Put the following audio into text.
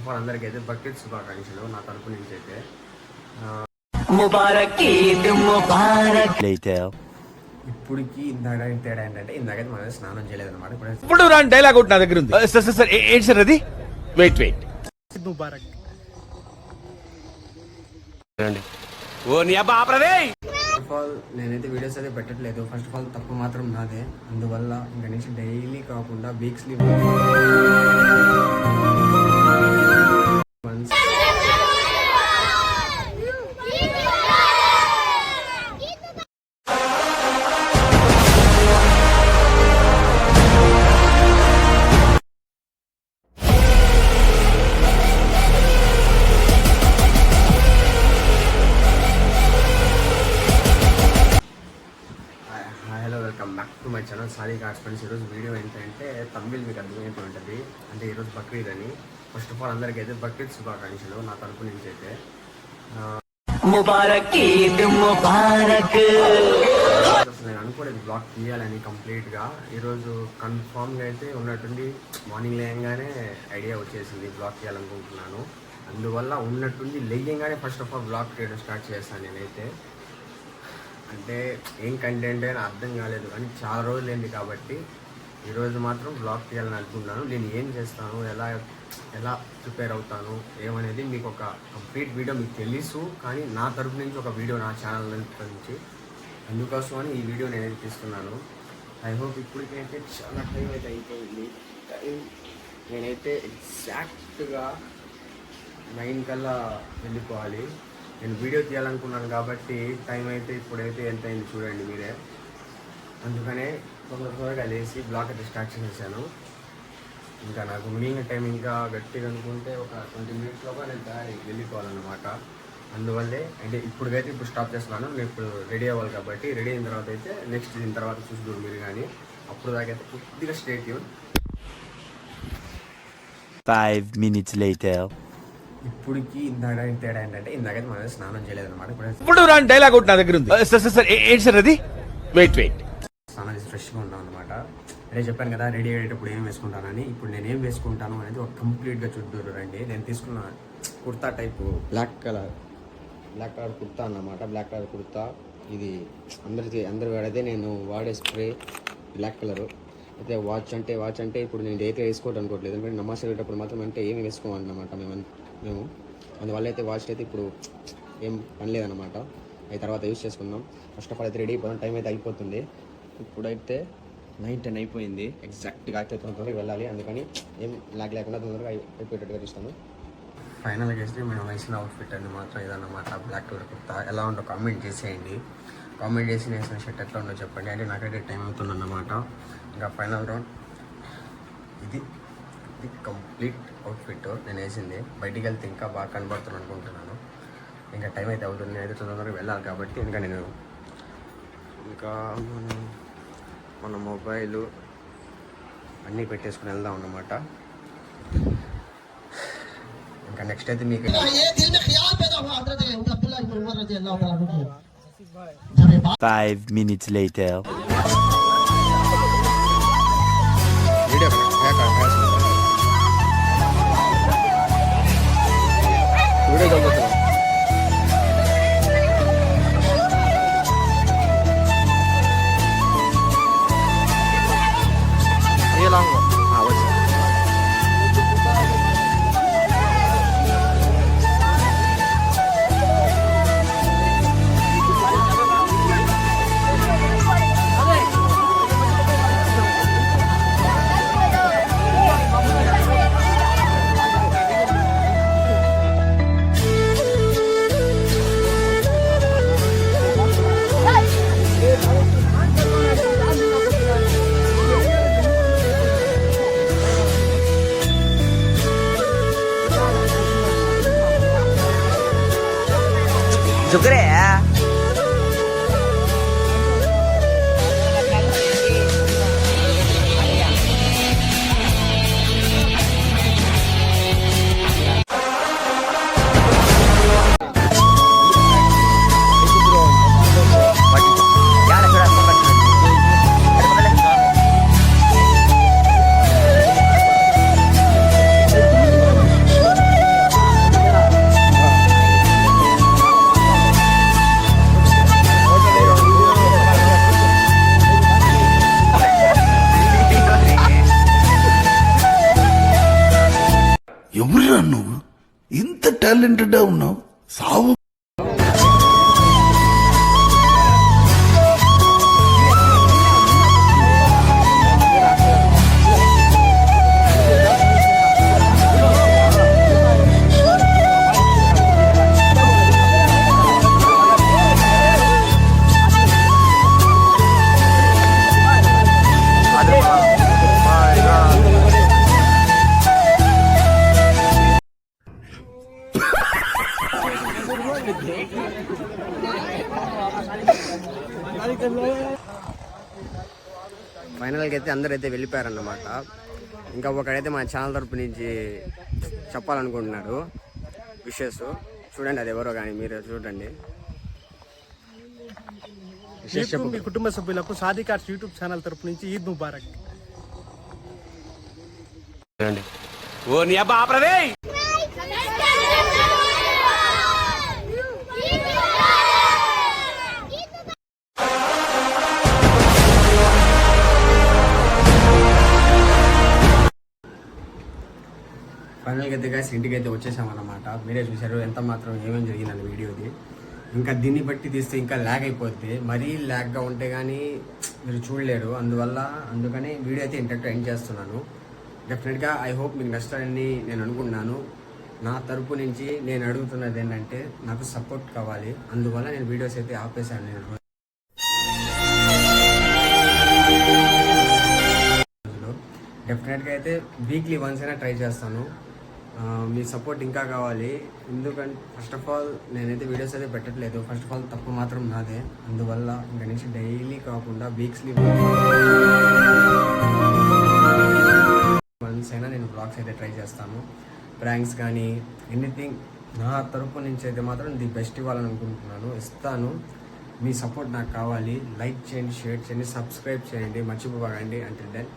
Of all అందరికైతే Bakrid శుభాకాంక్షలు నా తరపు నుంచి అయితే. ఇప్పటికి ఇందాక తేడా ఏంటంటే ఇందాకైతే మనం స్నానం చేయలేదన్నమాట. ఇప్పుడు డైలాగ్ ఒకటి నా దగ్గర ఉంది. సార్ ఏంటి సార్ అది? వెయిట్ ముబారక్. ఓ నీ అబ్బా ఆపరదే. ఫస్ట్ ఆఫ్ ఆల్ నేనైతే వీడియోస్ అయితే పెట్టట్లేదు. ఫస్ట్ ఆఫ్ ఆల్ తప్పు మాత్రం నాదే. అందువల్ల ఇంకా నుంచి డైలీ కాకుండా weekly my channel sorry cards friends. ఈరోజు వీడియో ఏంటంటే తమిళ్ మీకు అర్థమైపోయి ఉంటుంది. అంటే ఈరోజు బక్రీద్ అని. ఫస్ట్ ఆఫ్ ఆల్ అందరికీ అయితే బక్రీద్ శుభాకాంక్షలు నా తరపు నుంచి అయితే. నేను అనుకోలేదు బ్లాగ్ తీయాలని కంప్లీట్గా. ఈరోజు కన్ఫామ్గా అయితే ఉన్నట్టుండి మార్నింగ్ లేయంగానే ఐడియా వచ్చేసింది బ్లాగ్ తీయాలనుకుంటున్నాను. అందువల్ల ఉన్నట్టుండి లేయంగానే ఫస్ట్ ఆఫ్ ఆల్ బ్లాగ్ తీయడం స్టార్ట్ చేస్తాను నేనైతే. అంటే ఏం కంటెంట్ అని అర్థం కాలేదు కానీ చాలా రోజులు ఏంటి కాబట్టి ఈరోజు మాత్రం బ్లాగ్ తీయాలని అనుకున్నాను. నేను ఏం చేస్తాను, ఎలా ప్రిపేర్ అవుతాను ఏమనేది మీకు ఒక కంప్లీట్ వీడియో మీకు తెలుసు. కానీ నా తరపు నుంచి ఒక వీడియో నా ఛానల్ నుంచి అందుకోసం అని ఈ వీడియో నేనైతే తీస్తున్నాను. ఐ హోప్ ఇప్పటికైతే చాలా టైం అయితే అయిపోయింది. నేనైతే ఎగ్జాక్ట్గా 9 కల్లా వెళ్ళిపోవాలి. నేను వీడియో తీయాలనుకున్నాను కాబట్టి టైం అయితే ఇప్పుడైతే ఎంత అయింది చూడండి మీరే. అందుకనే త్వరగా లేచి బ్లాగ్ అయితే స్టార్ట్ చేసేసాను. ఇంకా నాకు మిగిలిన టైం ఇంకా గట్టిగా అనుకుంటే ఒక 20 మినిట్స్లోగా నేను వెళ్ళిపోవాలన్నమాట. అందువల్లే అంటే ఇప్పుడు స్టాప్ చేస్తున్నాను. నేను ఇప్పుడు రెడీ అవ్వాలి కాబట్టి రెడీ అయిన తర్వాత అయితే నెక్స్ట్ దీని తర్వాత చూసుకున్నారు మీరు. కానీ అప్పుడు దాకైతే కొద్దిగా స్టే ట్యూన్. 5 minutes later. ఇప్పటికి ఇందాక తేడా ఏంటంటే ఇందాకైతే మనం స్నానం చేయలేదన్నమాట. ఇప్పుడు డైలాగ్ ఒకటి నా దగ్గర ఉంది. సార్ ఏంటి సార్ అది? వెయిట్ స్నానం చేసి ఫ్రెష్గా ఉంటాం అనమాట. అదే చెప్పాను కదా రెడీ అయ్యేటప్పుడు ఏం వేసుకుంటానని. ఇప్పుడు నేను ఏం వేసుకుంటాను అనేది ఒక కంప్లీట్గా చూద్దరు రండి. నేను తీసుకున్న kurta type black colour kurta అన్నమాట. బ్లాక్ కలర్ కుర్తా ఇది అందరు వాడైతే నేను వాడే స్ప్రే బ్లాక్ కలరు. అయితే వాచ్ అంటే ఇప్పుడు నేను డైతే వేసుకోవడం అనుకోవట్లేదు. ఎందుకంటే నమాజ్ చదివేటప్పుడు మాత్రం అంటే ఏమి వేసుకోవాలన్నమాట మేము. అందువల్ల అయితే వాచ్ అయితే ఇప్పుడు ఏం పని లేదన్నమాట. అవి తర్వాత యూజ్ చేసుకుందాం. ఫస్ట్ ఆఫ్ ఆల్ అయితే రెడీ అయిపోదాం. టైం అయితే అయిపోతుంది. ఇప్పుడైతే 9:10 అయిపోయింది. ఎగ్జాక్ట్గా అయితే తొందరగా వెళ్ళాలి. అందుకని ఏం లాగ్ లేకుండా తొందరగా అయిపోయేటట్టుగా చూస్తాను. ఫైనల్గా చేస్తే మేము వేసిన అవుట్ఫిట్ అని మాత్రం ఇదన్నమాట. బ్లాక్ కలర్ కుర్తా ఎలా ఉందో కామెంట్ చేసేయండి. కామెంట్ చేసి నేను వేసిన షర్ట్ ఎట్లా ఉందో చెప్పండి. అంటే నాకైతే టైం అవుతుందన్నమాట. ఇంకా ఫైనల్ రౌండ్ ఇది కంప్లీట్ అవుట్ఫిట్ నేను వేసింది. బయటికి వెళ్తే ఇంకా బాగా కనబడుతుంది అనుకుంటున్నాను. ఇంకా టైం అయితే అవుతుంది. నేనైతే తొందరగా వెళ్ళాలి కాబట్టి ఇంకా మన మొబైల్ అన్నీ పెట్టేసుకుని వెళ్దాం అన్నమాట. ఇంకా నెక్స్ట్ అయితే మీకు 5 minutes later. Sugre ya. ఎవరురా నువ్వు ఇంత టాలెంటెడ్ ఉన్నావు? సావు. ఫైనల్గా అయితే అందరైతే వెళ్ళిపోయారన్నమాట. ఇంకా ఒకడైతే మా ఛానల్ తరపు నుంచి చెప్పాలనుకుంటున్నాడు విషెస్. చూడండి అది ఎవరో కానీ మీరు చూడండి. మీకు, మీ కుటుంబ సభ్యులకు సాదికార్స్ యూట్యూబ్ ఛానల్ తరపు నుంచి ఈద్ ముబారక్. ఓ నీ అబ్బా ఆపరదే. ఫైనల్గా అయితే గాయస్ ఇంటికి అయితే వచ్చేసామన్నమాట. మీరే చూశారు ఎంత మాత్రం ఏమేమి జరిగిందని వీడియోది. ఇంకా దీన్ని బట్టి తీస్తే ఇంకా ల్యాగ్ అయిపోద్ది. మరీ ల్యాగ్గా ఉంటే కానీ మీరు చూడలేరు. అందుకని వీడియో అయితే ఇంటర్టైన్ ఎండ్ చేస్తున్నాను. డెఫినెట్గా ఐ హోప్ మీకు నచ్చుతారని నేను అనుకుంటున్నాను. నా తరపు నుంచి నేను అడుగుతున్నది ఏంటంటే నాకు సపోర్ట్ కావాలి. అందువల్ల నేను వీడియోస్ అయితే ఆపేశాను. నేను డెఫినెట్గా అయితే వీక్లీ వన్స్ అయినా ట్రై చేస్తాను. మీ సపోర్ట్ ఇంకా కావాలి. ఎందుకంటే ఫస్ట్ ఆఫ్ ఆల్ నేనైతే వీడియోస్ అయితే పెట్టట్లేదు. ఫస్ట్ ఆఫ్ ఆల్ తప్పు మాత్రం నాదే. అందువల్ల ఇంకా నుంచి డైలీ కాకుండా వీక్స్లీ వన్స్ అయినా నేను బ్లాగ్స్ అయితే ట్రై చేస్తాను. ప్రాంక్స్ కానీ ఎనీథింగ్ నా తరపు నుంచి అయితే మాత్రం ది బెస్ట్ ఇవ్వాలని అనుకుంటున్నాను. ఇస్తాను. మీ సపోర్ట్ నాకు కావాలి. లైక్ చేయండి, షేర్ చేయండి, సబ్స్క్రైబ్ చేయండి, మర్చిపోకండి. అంటే దెన్